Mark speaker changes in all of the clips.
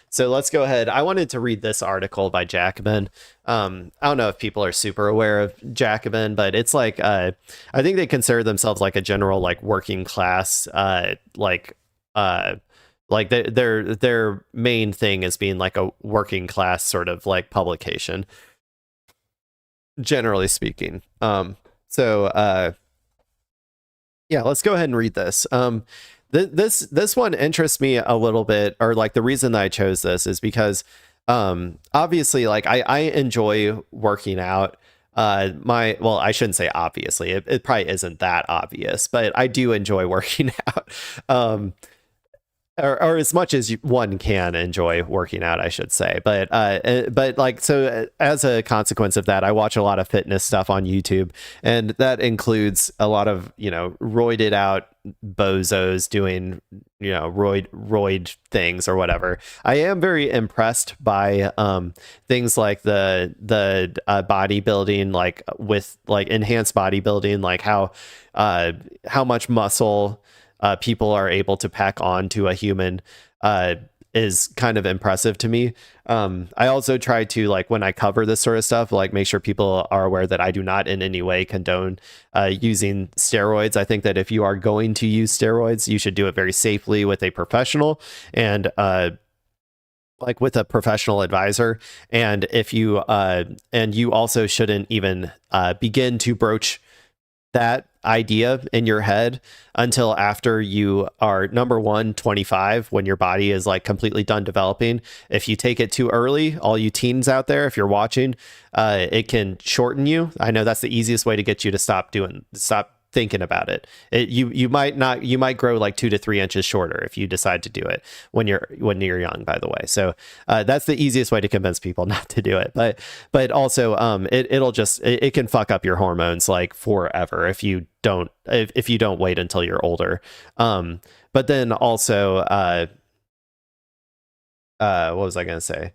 Speaker 1: So let's go ahead. I wanted to read this article by Jacobin. I don't know if people are super aware of Jacobin, but it's like I think they consider themselves like a general like working class uh their main thing is being like a working class sort of like publication, generally speaking. So yeah, let's go ahead and read this. This one interests me a little bit, or like the reason that I chose this is because obviously like I enjoy working out. Well, I shouldn't say obviously, it probably isn't that obvious, but I do enjoy working out. Or as much as one can enjoy working out, I should say. But like, so as a consequence of that, I watch a lot of fitness stuff on YouTube, and that includes a lot of, roided out bozos doing, roid things or whatever. I am very impressed by things like the bodybuilding, like with like enhanced bodybuilding, like how much muscle people are able to pack on to a human is kind of impressive to me. I also try to, like, when I cover this sort of stuff, like make sure people are aware that I do not in any way condone using steroids. I think that if you are going to use steroids, you should do it very safely with a professional and like with a professional advisor. And if you and you also shouldn't even begin to broach that idea in your head until after you are, number one, 25, when your body is like completely done developing. If you take it too early, all you teens out there, if you're watching, it can shorten you. I know that's the easiest way to get you to stop thinking about it. You might grow like 2 to 3 inches shorter if you decide to do it when you're young, by the way. So that's the easiest way to convince people not to do it. But also it can fuck up your hormones like forever if you don't wait until you're older. But then also what was I gonna say?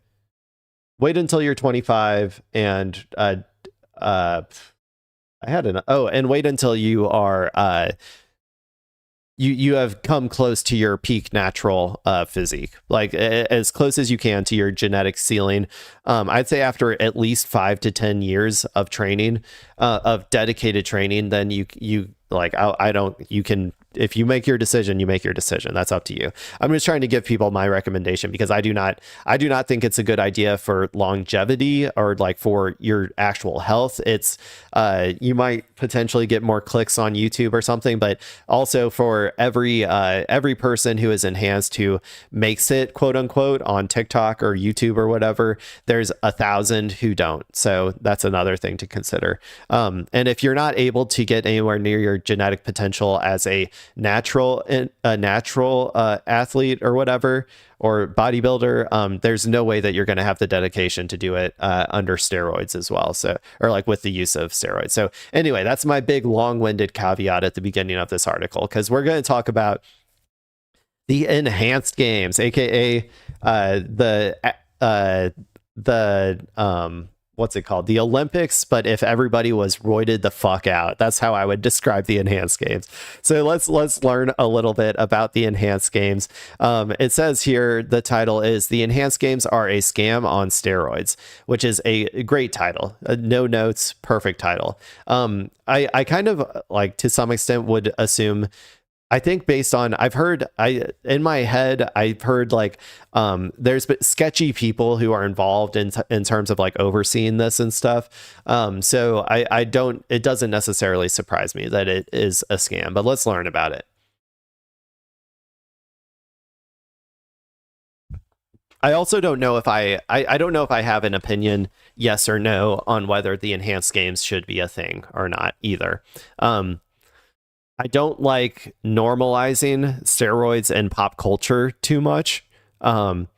Speaker 1: Wait until you're 25 and and wait until you are you have come close to your peak natural physique, like as close as you can to your genetic ceiling. I'd say after at least 5 to 10 years of training, of dedicated training, then you like you can, if you make your decision, you make your decision. That's up to you. I'm just trying to give people my recommendation because I do not think it's a good idea for longevity or like for your actual health. It's you might potentially get more clicks on YouTube or something, but also for every person who is enhanced who makes it, quote unquote, on TikTok or YouTube or whatever, there's 1,000 who don't. So that's another thing to consider. And if you're not able to get anywhere near your genetic potential as a natural athlete or whatever, or bodybuilder, there's no way that you're going to have the dedication to do it under steroids as well. So, or like with the use of steroids. So anyway, that's my big long-winded caveat at the beginning of this article, because we're going to talk about the enhanced games, aka the what's it called? The Olympics, but if everybody was roided the fuck out. That's how I would describe the enhanced games. So let's learn a little bit about the enhanced games. It says here, the title is "The Enhanced Games Are a Scam on Steroids," which is a great title. No notes, perfect title. I kind of, like, to some extent would assume, I think based on, I've heard like there's been sketchy people who are involved in terms of like overseeing this and stuff. So it doesn't necessarily surprise me that it is a scam, but let's learn about it. I also don't know if I don't know if I have an opinion, yes or no, on whether the enhanced games should be a thing or not either. I don't like normalizing steroids in pop culture too much. And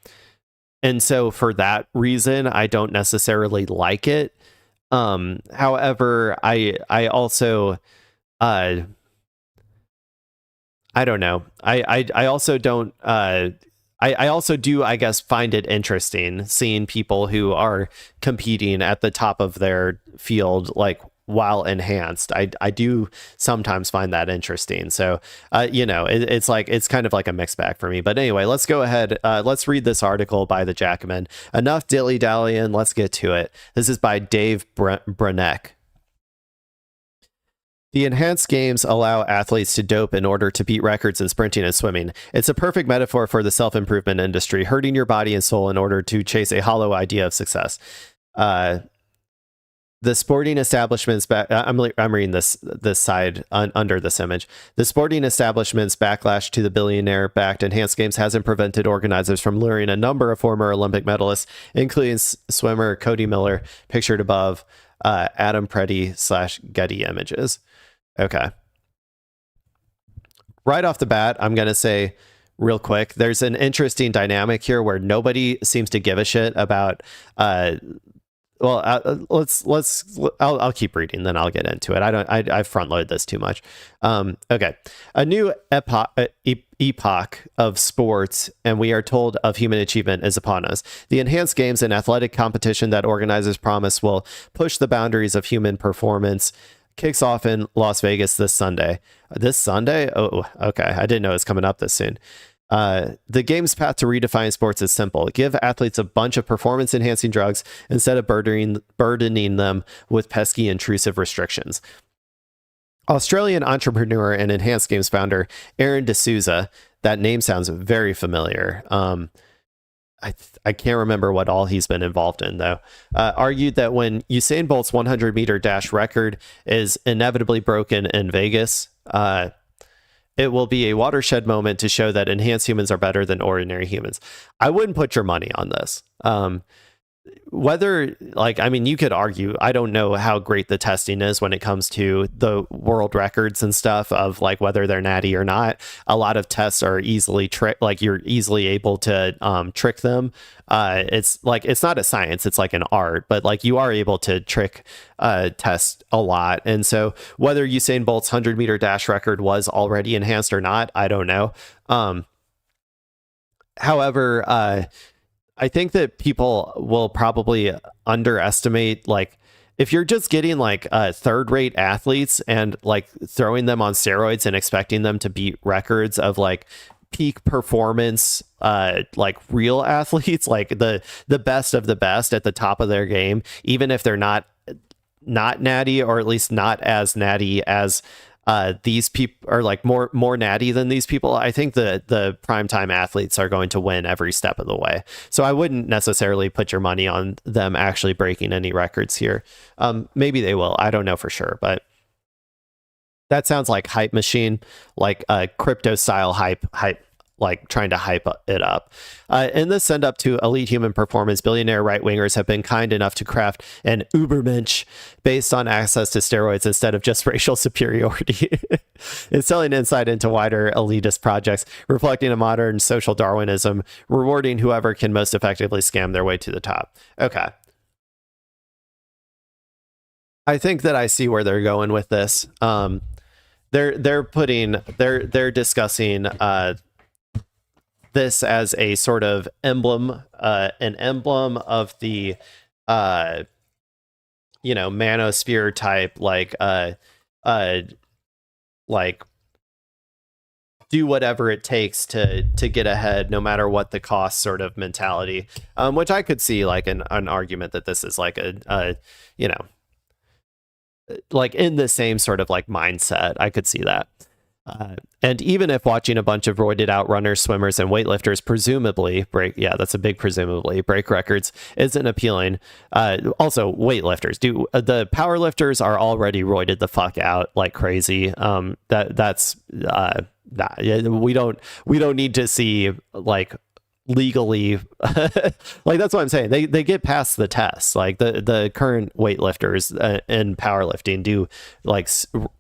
Speaker 1: so for that reason, I don't necessarily like it. However, I also, I don't know. I also don't, I also do, I guess, find it interesting seeing people who are competing at the top of their field, like while enhanced. I do sometimes find that interesting. So, it's like, it's kind of like a mixed bag for me. But anyway, let's go ahead. Let's read this article by the Jacobin. Enough dilly-dallying. Let's get to it. This is by Dave Bruneck. The enhanced games allow athletes to dope in order to beat records in sprinting and swimming. It's a perfect metaphor for the self-improvement industry, hurting your body and soul in order to chase a hollow idea of success. The sporting establishments I'm reading this side under this image. The sporting establishment's backlash to the billionaire-backed enhanced games hasn't prevented organizers from luring a number of former Olympic medalists, including swimmer Cody Miller, pictured above, Adam Preddy / Getty Images. Okay. Right off the bat, I'm going to say real quick, there's an interesting dynamic here where nobody seems to give a shit about, I'll keep reading, then I'll get into it. I front load this too much. Okay. A new epoch of sports, and we are told of human achievement, is upon us. The enhanced games and athletic competition that organizers promise will push the boundaries of human performance kicks off in Las Vegas this Sunday. This Sunday? Oh, okay. I didn't know it was coming up this soon. The game's path to redefine sports is simple. Give athletes a bunch of performance-enhancing drugs instead of burdening them with pesky, intrusive restrictions. Australian entrepreneur and enhanced games founder Aaron D'Souza, that name sounds very familiar. I can't remember what all he's been involved in, though, argued that when Usain Bolt's 100-meter dash record is inevitably broken in Vegas, it will be a watershed moment to show that enhanced humans are better than ordinary humans. I wouldn't put your money on this. Whether, you could argue, I don't know how great the testing is when it comes to the world records and stuff of whether they're natty or not. A lot of tests are easily you're easily able to trick them. It's not a science, it's like an art, but you are able to trick test a lot. And so whether Usain Bolt's 100-meter dash record was already enhanced or not, I don't know. However, I think that people will probably underestimate, if you're just getting third-rate athletes and throwing them on steroids and expecting them to beat records of peak performance, real athletes, the best of the best at the top of their game, even if they're not natty, or at least not as natty as these people are, more natty than these people. I think the primetime athletes are going to win every step of the way. So I wouldn't necessarily put your money on them actually breaking any records here. Maybe they will. I don't know for sure, but that sounds like hype machine, crypto style hype, trying to hype it up. In this send up to elite human performance, billionaire right-wingers have been kind enough to craft an Ubermensch based on access to steroids instead of just racial superiority. It's selling insight into wider elitist projects, reflecting a modern social Darwinism, rewarding whoever can most effectively scam their way to the top. Okay. I think that I see where they're going with this. They're discussing this as a sort of emblem, an emblem of the manosphere type, do whatever it takes to get ahead no matter what the cost sort of mentality, which I could see an argument that this is in the same sort of mindset. I could see that. And even if watching a bunch of roided out runners, swimmers, and weightlifters presumably break records isn't appealing. Also, weightlifters the powerlifters are already roided the fuck out like crazy. We don't need to see legally that's what I'm saying. They get past the tests. The current weightlifters in powerlifting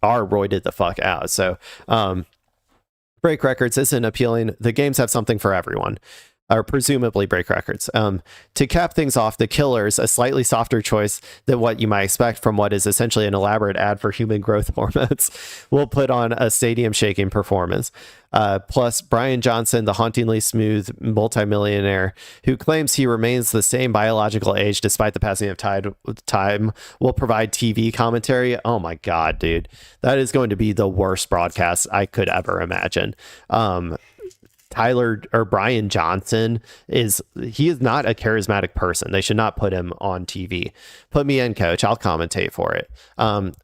Speaker 1: are roided the fuck out. So break records isn't appealing. The games have something for everyone. or presumably break records. To cap things off, the Killers, a slightly softer choice than what you might expect from what is essentially an elaborate ad for human growth hormones, will put on a stadium-shaking performance. Plus, Brian Johnson, the hauntingly smooth multimillionaire who claims he remains the same biological age despite the passing of time, will provide TV commentary. Oh my God, dude. That is going to be the worst broadcast I could ever imagine. Tyler or Brian Johnson he is not a charismatic person. They should not put him on TV. Put me in, coach. I'll commentate for it.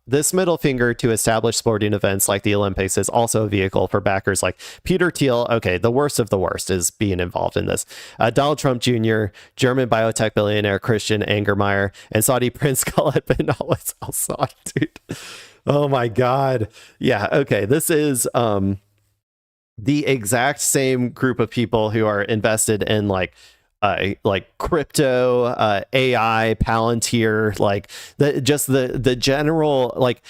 Speaker 1: This middle finger to established sporting events like the Olympics is also a vehicle for backers like Peter Thiel. Okay, the worst of the worst is being involved in this. Donald Trump Jr., German biotech billionaire Christian Angermeyer, and Saudi Prince Khaled bin Al Saud, dude. Oh my God. Yeah. Okay. This is the exact same group of people who are invested in like crypto, AI, Palantir, like the general, like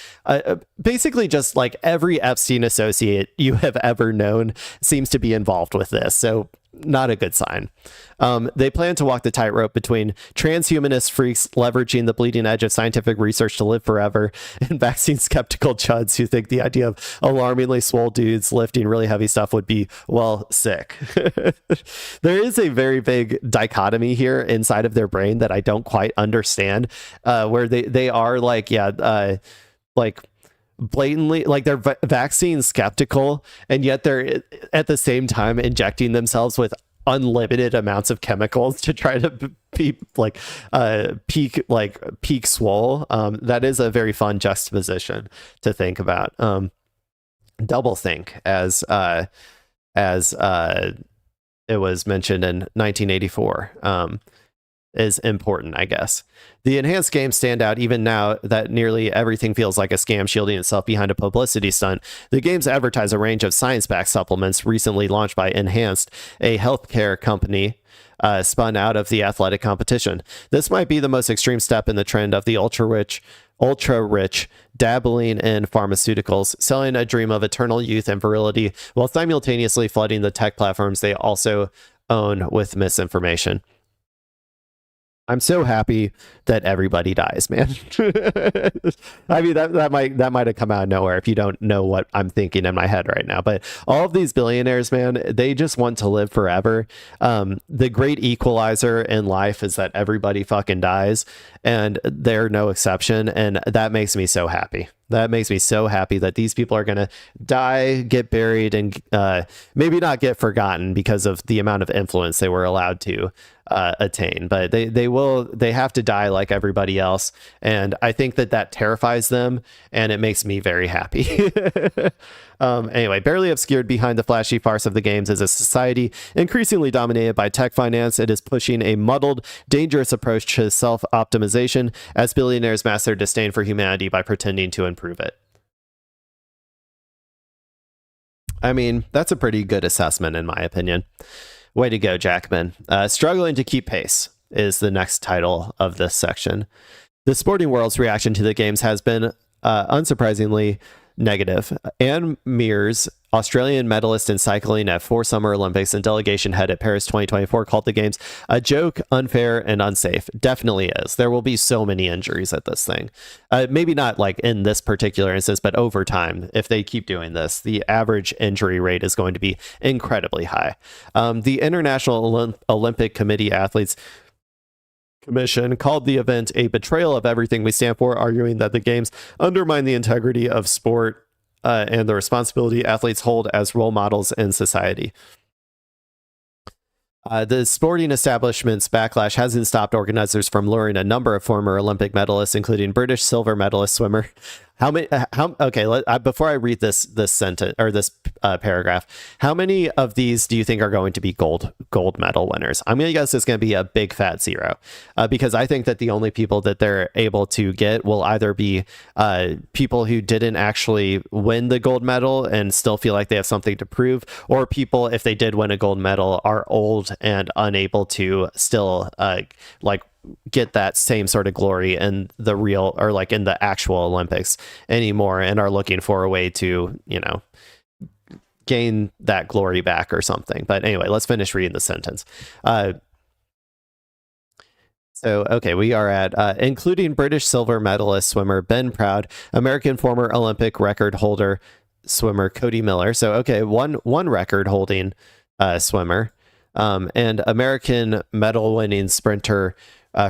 Speaker 1: basically just like every Epstein associate you have ever known seems to be involved with this. So not a good sign. They plan to walk the tightrope between transhumanist freaks leveraging the bleeding edge of scientific research to live forever and vaccine skeptical chuds who think the idea of alarmingly swole dudes lifting really heavy stuff would be, well, sick. There is a very big dichotomy here inside of their brain that I don't quite understand, where they are like, like blatantly, like they're vaccine skeptical, and yet they're at the same time injecting themselves with unlimited amounts of chemicals to try to be like peak swole. That is a very fun juxtaposition to think about. Double think, as it was mentioned in 1984, is important, I guess. The enhanced games stand out even now that nearly everything feels like a scam shielding itself behind a publicity stunt. The games advertise a range of science-backed supplements recently launched by Enhanced, a healthcare company spun out of the athletic competition. This might be the most extreme step in the trend of the ultra-rich dabbling in pharmaceuticals, selling a dream of eternal youth and virility while simultaneously flooding the tech platforms they also own with misinformation. I'm so happy that everybody dies, man. I mean, that might have come out of nowhere if you don't know what I'm thinking in my head right now. But all of these billionaires, man, they just want to live forever. The great equalizer in life is that everybody fucking dies, and they're no exception. And that makes me so happy. That makes me so happy that these people are going to die, get buried, and maybe not get forgotten because of the amount of influence they were allowed to attain. But they have to die like everybody else. And I think that terrifies them, and it makes me very happy. Anyway, barely obscured behind the flashy farce of the games is a society increasingly dominated by tech finance. It is pushing a muddled, dangerous approach to self-optimization as billionaires mask their disdain for humanity by pretending to improve it. I mean, that's a pretty good assessment in my opinion. Way to go, Jackman. Struggling to keep pace is the next title of this section. The sporting world's reaction to the games has been unsurprisingly negative. Anne Mears, Australian medalist in cycling at 4 Summer Olympics and delegation head at Paris 2024, called the games a joke, unfair, and unsafe. Definitely is. There will be so many injuries at this thing. Maybe not like in this particular instance, but over time, if they keep doing this, the average injury rate is going to be incredibly high. The International Olympic Committee Athletes Commission called the event a betrayal of everything we stand for, arguing that the games undermine the integrity of sport and the responsibility athletes hold as role models in society. The sporting establishment's backlash hasn't stopped organizers from luring a number of former Olympic medalists, including British silver medalist swimmer. Before I read this sentence or this paragraph, how many of these do you think are going to be gold medal winners? I'm going to guess it's going to be a big fat zero, because I think that the only people that they're able to get will either be people who didn't actually win the gold medal and still feel like they have something to prove, or people, if they did win a gold medal, are old and unable to still get that same sort of glory in the real, or like in the actual Olympics anymore, and are looking for a way to, gain that glory back or something. But anyway, let's finish reading the sentence. So, okay, we are at including British silver medalist swimmer Ben Proud, American former Olympic record holder swimmer Cody Miller. So, okay, one record holding swimmer, and American medal winning sprinter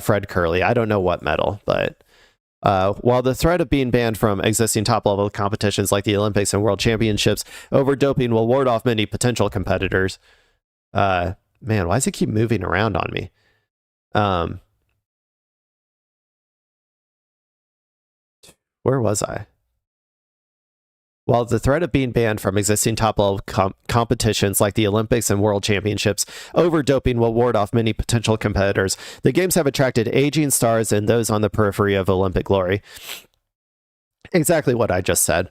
Speaker 1: Fred Curley. I don't know what medal, but while the threat of being banned from existing top level competitions like the Olympics and World Championships over doping will ward off many potential competitors. Man, why does it keep moving around on me? Where was I? While the threat of being banned from existing top-level competitions like the Olympics and World Championships over doping will ward off many potential competitors, the Games have attracted aging stars and those on the periphery of Olympic glory. Exactly what I just said.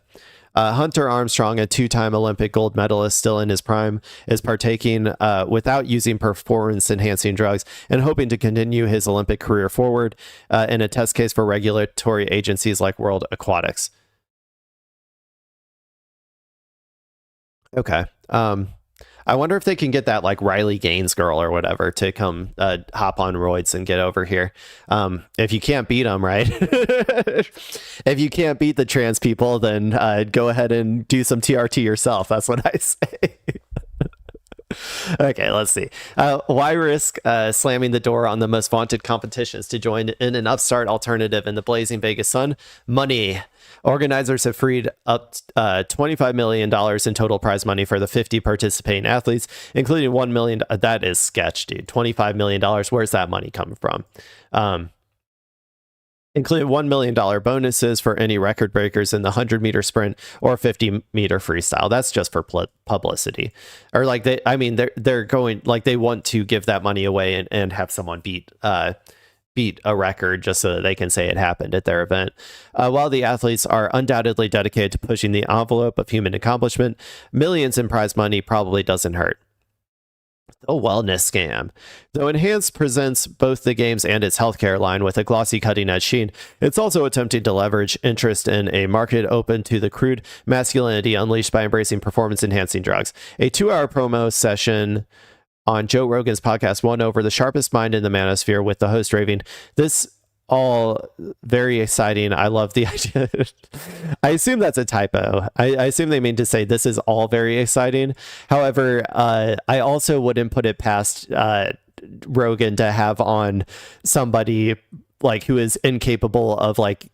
Speaker 1: Hunter Armstrong, a two-time Olympic gold medalist still in his prime, is partaking without using performance-enhancing drugs and hoping to continue his Olympic career forward in a test case for regulatory agencies like World Aquatics. Okay. I wonder if they can get that like Riley Gaines girl or whatever to come hop on roids and get over here. If you can't beat them, right? If you can't beat the trans people, then go ahead and do some TRT yourself. That's what I say. Okay, let's see. Why risk slamming the door on the most vaunted competitions to join in an upstart alternative in the blazing Vegas sun? Money. Organizers have freed up $25 million in total prize money for the 50 participating athletes, including $1 million. That is sketch, dude. $25 million. Where's that money coming from? Including $1 million bonuses for any record breakers in the 100-meter sprint or 50-meter freestyle. That's just for publicity. Or like they're going, like they want to give that money away and have someone beat a record just so that they can say it happened at their event. While the athletes are undoubtedly dedicated to pushing the envelope of human accomplishment, millions in prize money probably doesn't hurt. A wellness scam. Though Enhanced presents both the games and its healthcare line with a glossy cutting-edge sheen, it's also attempting to leverage interest in a market open to the crude masculinity unleashed by embracing performance-enhancing drugs. A 2-hour promo session on Joe Rogan's podcast won over the sharpest mind in the manosphere, with the host raving, "This all very exciting. I love the idea." I assume that's a typo. I assume they mean to say this is all very exciting. However, I also wouldn't put it past Rogan to have on somebody like who is incapable of like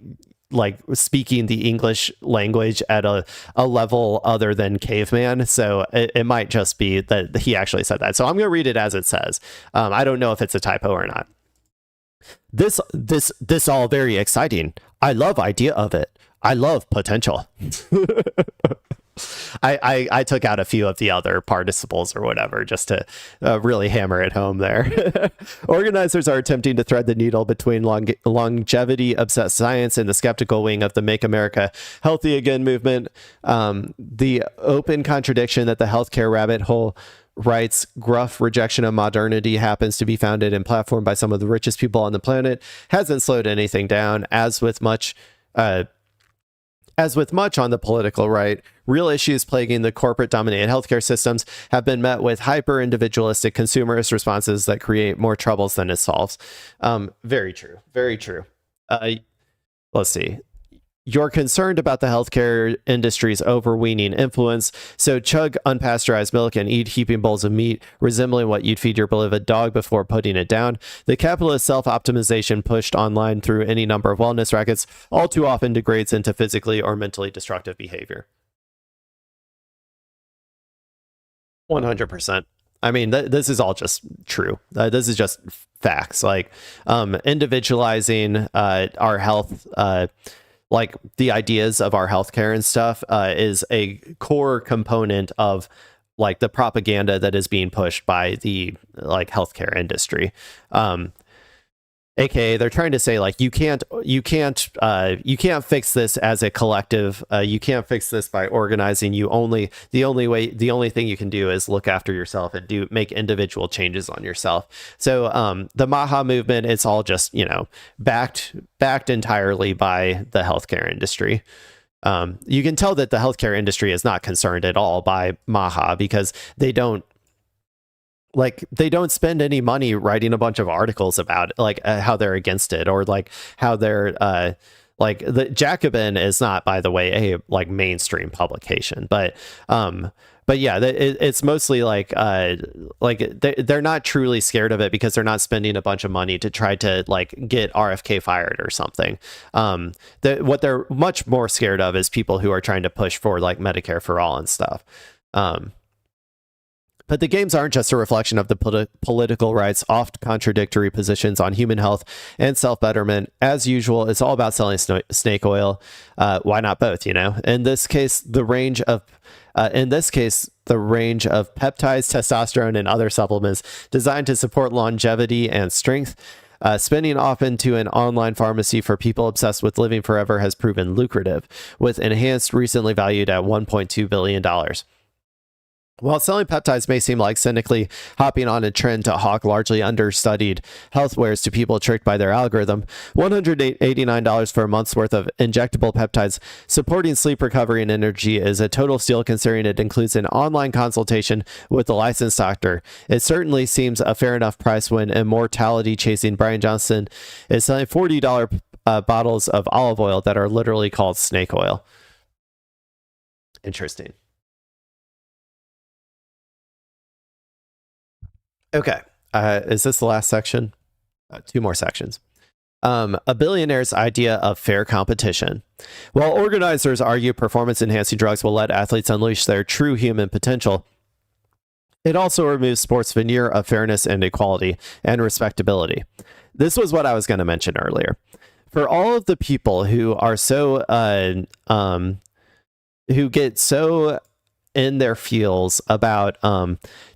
Speaker 1: speaking the English language at a level other than caveman. So it might just be that he actually said that. So I'm going to read it as it says. I don't know if it's a typo or not. This all very exciting. I love idea of it. I love potential. I took out a few of the other participles or whatever just to really hammer it home there. Organizers are attempting to thread the needle between longevity obsessed science and the skeptical wing of the Make America Healthy Again movement. The open contradiction that the healthcare rabbit hole writes gruff rejection of modernity happens to be founded and platformed by some of the richest people on the planet hasn't slowed anything down. As with much on the political right, real issues plaguing the corporate-dominated healthcare systems have been met with hyper-individualistic consumerist responses that create more troubles than it solves. Very true. Very true. Let's see. You're concerned about the healthcare industry's overweening influence, so chug unpasteurized milk and eat heaping bowls of meat, resembling what you'd feed your beloved dog before putting it down. The capitalist self-optimization pushed online through any number of wellness rackets all too often degrades into physically or mentally destructive behavior. 100%. I mean, this is all just true. This is just facts. Like individualizing our health, like the ideas of our healthcare and stuff is a core component of like the propaganda that is being pushed by the like healthcare industry. AKA they're trying to say like you can't fix this as a collective. You can't fix this by organizing. The only thing you can do is look after yourself and make individual changes on yourself. So the Maha movement, it's all just, backed entirely by the healthcare industry. You can tell that the healthcare industry is not concerned at all by Maha, because they don't spend any money writing a bunch of articles about like how they're against it, or like how they're like the Jacobin is not, by the way, a like mainstream publication, but yeah, it's mostly like they're not truly scared of it because they're not spending a bunch of money to try to like get RFK fired or something. What they're much more scared of is people who are trying to push for like Medicare for all and stuff. But the games aren't just a reflection of the political right's oft contradictory positions on human health and self-betterment. As usual, it's all about selling snake oil. Why not both? In this case, the range of peptides, testosterone, and other supplements designed to support longevity and strength. Spending often to an online pharmacy for people obsessed with living forever has proven lucrative, with Enhanced recently valued at $1.2 billion. While selling peptides may seem like cynically hopping on a trend to hawk largely understudied health wares to people tricked by their algorithm, $189 for a month's worth of injectable peptides supporting sleep recovery and energy is a total steal, considering it includes an online consultation with a licensed doctor. It certainly seems a fair enough price when immortality-chasing Brian Johnson is selling $40 bottles of olive oil that are literally called snake oil. Interesting. Okay. Is this the last section? Two more sections. A billionaire's idea of fair competition. While organizers argue performance-enhancing drugs will let athletes unleash their true human potential, it also removes sports' veneer of fairness and equality and respectability. This was what I was going to mention earlier. For all of the people who are so who get so in their feels about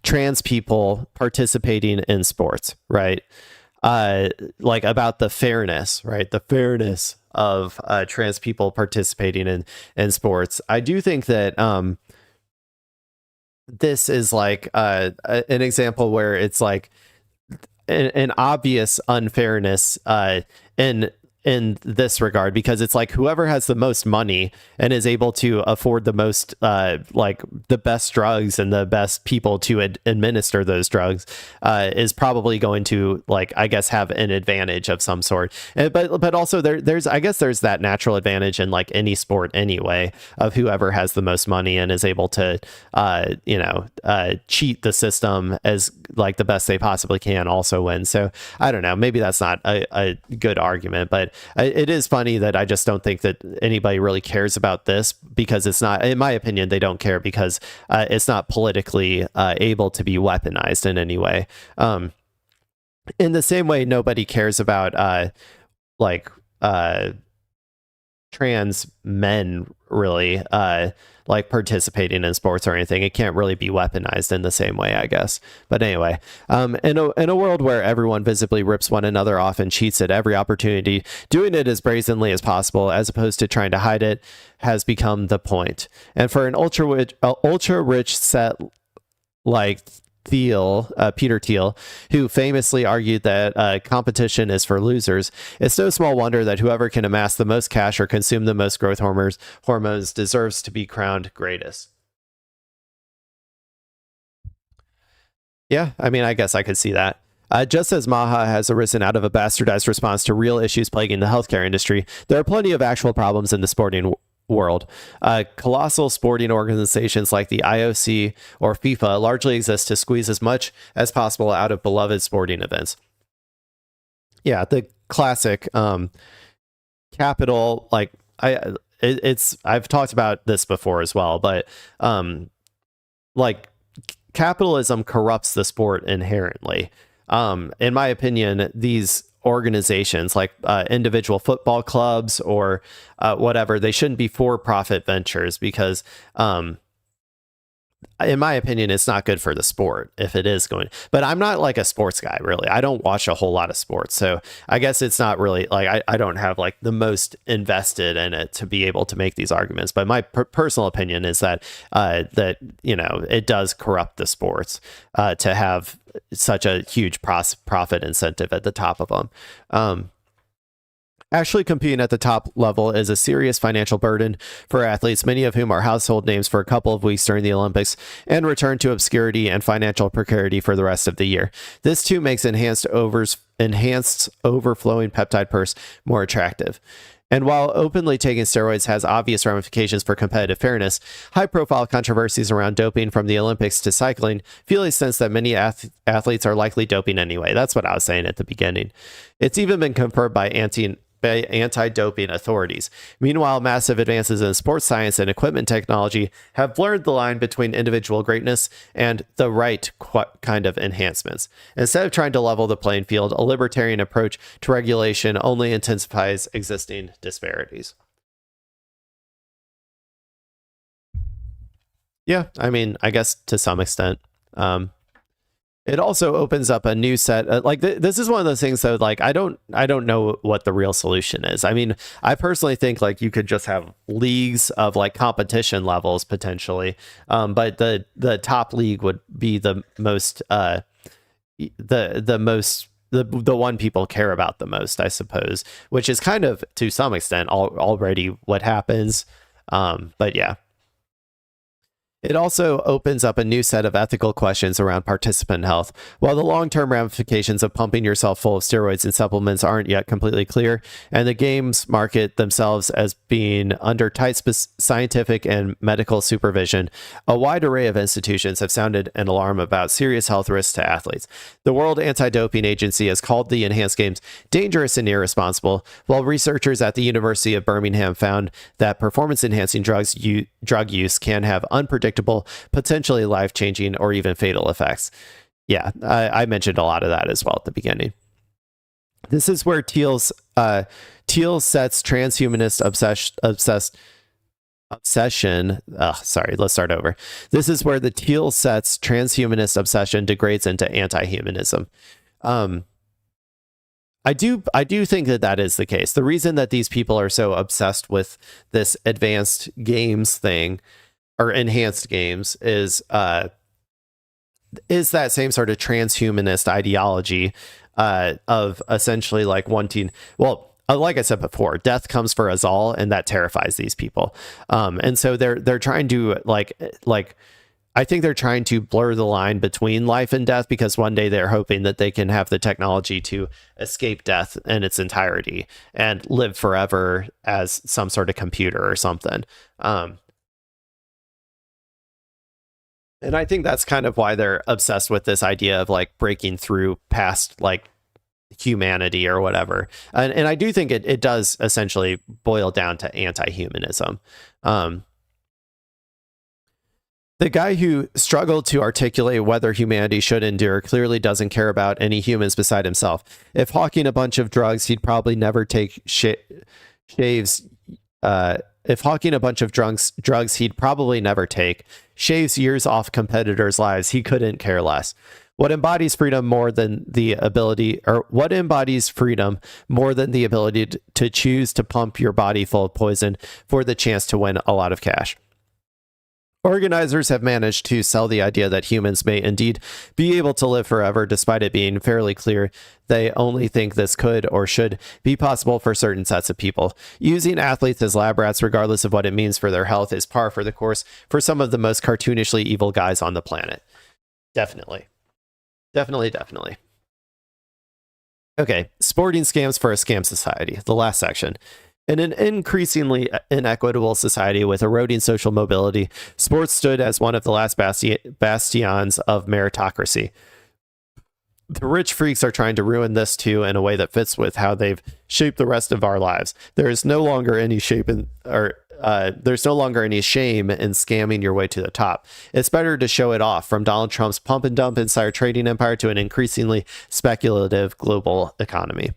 Speaker 1: trans people participating in sports, right? Like about the fairness, right? The fairness of trans people participating in sports. I do think that this is like an example where it's like an obvious unfairness in this regard, because it's like whoever has the most money and is able to afford the most like the best drugs and the best people to administer those drugs is probably going to, like, I guess, have an advantage of some sort. But also there's I guess there's that natural advantage in like any sport anyway, of whoever has the most money and is able to cheat the system as like the best they possibly can also win. So I don't know, maybe that's not a good argument, but it is funny that I just don't think that anybody really cares about this, because it's not, in my opinion, they don't care because it's not politically able to be weaponized in any way. In the same way, nobody cares about trans men really like participating in sports or anything. It can't really be weaponized in the same way, I guess. But anyway, in a world where everyone visibly rips one another off and cheats at every opportunity, doing it as brazenly as possible as opposed to trying to hide it has become the point. And for an ultra rich set like Peter Thiel, who famously argued that competition is for losers, it's no small wonder that whoever can amass the most cash or consume the most growth hormones deserves to be crowned greatest. Yeah, I mean, I guess I could see that. Just as Maha has arisen out of a bastardized response to real issues plaguing the healthcare industry, there are plenty of actual problems in the sporting world. Colossal sporting organizations like the IOC or FIFA largely exist to squeeze as much as possible out of beloved sporting events. Yeah, the classic capital, like I've talked about this before as well, but like capitalism corrupts the sport inherently. In my opinion, these organizations like individual football clubs or whatever, they shouldn't be for-profit ventures, because in my opinion, it's not good for the sport if it is going. But I'm not like a sports guy, really. I don't watch a whole lot of sports, so I guess it's not really like I don't have like the most invested in it to be able to make these arguments. But my personal opinion is that it does corrupt the sports to have such a huge profit incentive at the top of them. Actually, competing at the top level is a serious financial burden for athletes, many of whom are household names for a couple of weeks during the Olympics and return to obscurity and financial precarity for the rest of the year. This too makes enhanced overflowing peptide purse more attractive. And while openly taking steroids has obvious ramifications for competitive fairness, high-profile controversies around doping from the Olympics to cycling feel a sense that many athletes are likely doping anyway. That's what I was saying at the beginning. It's even been confirmed by anti-doping authorities. Meanwhile, massive advances in sports science and equipment technology have blurred the line between individual greatness and the right kind of enhancements. Instead of trying to level the playing field, a libertarian approach to regulation only intensifies existing disparities. Yeah, I mean, I guess to some extent. It also opens up a new set. This is one of those things though. Like I don't know what the real solution is. I mean, I personally think like you could just have leagues of like competition levels potentially, but the top league would be the most the one people care about the most, I suppose, which is kind of to some extent already what happens. But yeah. It also opens up a new set of ethical questions around participant health. While the long-term ramifications of pumping yourself full of steroids and supplements aren't yet completely clear, and the games market themselves as being under tight scientific and medical supervision, a wide array of institutions have sounded an alarm about serious health risks to athletes. The World Anti-Doping Agency has called the enhanced games dangerous and irresponsible, while researchers at the University of Birmingham found that performance-enhancing drug use can have unpredictable, potentially life-changing, or even fatal effects. Yeah, I mentioned a lot of that as well at the beginning. This is where Thiel sets transhumanist obsession. Sorry, let's start over. This is where the Thiel sets transhumanist obsession degrades into anti-humanism. I do think that is the case. The reason that these people are so obsessed with this advanced games thing or enhanced games is that same sort of transhumanist ideology of essentially like wanting, well, like I said before, death comes for us all, and that terrifies these people. And so they're trying to like I think they're trying to blur the line between life and death, because one day they're hoping that they can have the technology to escape death in its entirety and live forever as some sort of computer or something. And I think that's kind of why they're obsessed with this idea of like breaking through past like humanity or whatever. And I do think it does essentially boil down to anti-humanism. The guy who struggled to articulate whether humanity should endure clearly doesn't care about any humans beside himself. If hawking a bunch of drugs, he'd probably never take shaves. If hawking a bunch of drugs he'd probably never take, shaves years off competitors' lives, he couldn't care less. What embodies freedom more than the ability to choose to pump your body full of poison for the chance to win a lot of cash? Organizers have managed to sell the idea that humans may indeed be able to live forever, despite it being fairly clear they only think this could or should be possible for certain sets of people. Using athletes as lab rats, regardless of what it means for their health, is par for the course for some of the most cartoonishly evil guys on the planet. Definitely. Okay, sporting scams for a scam society, the last section. In an increasingly inequitable society with eroding social mobility, sports stood as one of the last bastions of meritocracy. The rich freaks are trying to ruin this too in a way that fits with how they've shaped the rest of our lives. There's no longer any shame in scamming your way to the top. It's better to show it off, from Donald Trump's pump and dump insider trading empire to an increasingly speculative global economy.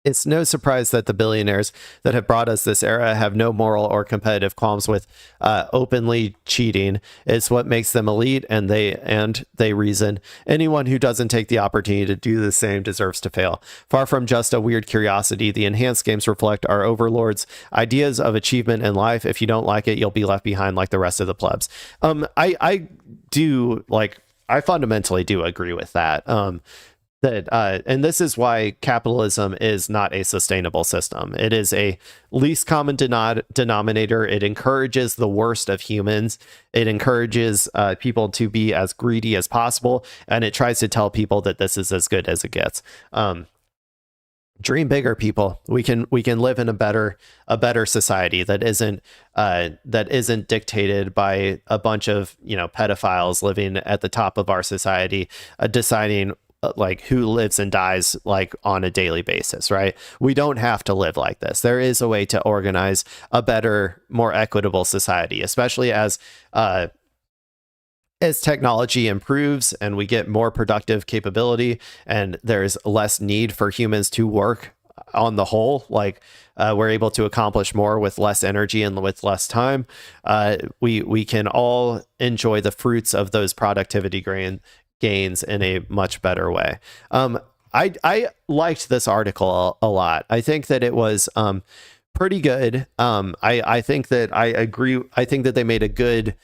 Speaker 1: It's no surprise that the billionaires that have brought us this era have no moral or competitive qualms with openly cheating. It's what makes them elite, and they reason. Anyone who doesn't take the opportunity to do the same deserves to fail. Far from just a weird curiosity, the enhanced games reflect our overlords' ideas of achievement in life. If you don't like it, you'll be left behind like the rest of the plebs. I fundamentally do agree with that. that and this is why capitalism is not a sustainable system. It is a least common denominator. It encourages the worst of humans. It encourages people to be as greedy as possible, and it tries to tell people that this is as good as it gets. Dream bigger, people. We can live in a better society that isn't dictated by a bunch of pedophiles living at the top of our society, deciding like who lives and dies like on a daily basis, right? We don't have to live like this. There is a way to organize a better, more equitable society, especially as technology improves and we get more productive capability and there's less need for humans to work on the whole. Like we're able to accomplish more with less energy and with less time. We can all enjoy the fruits of those productivity gains in a much better way. I liked this article a lot. I think that it was pretty good. I think that I agree. I think that they made a good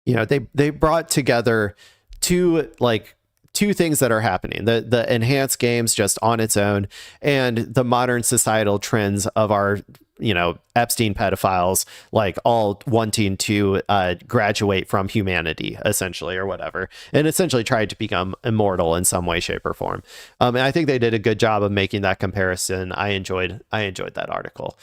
Speaker 1: they brought together two things that are happening: the enhanced games just on its own, and the modern societal trends of our Epstein pedophiles, like all wanting to graduate from humanity, essentially, or whatever, and essentially tried to become immortal in some way, shape, or form. And I think they did a good job of making that comparison. I enjoyed that article.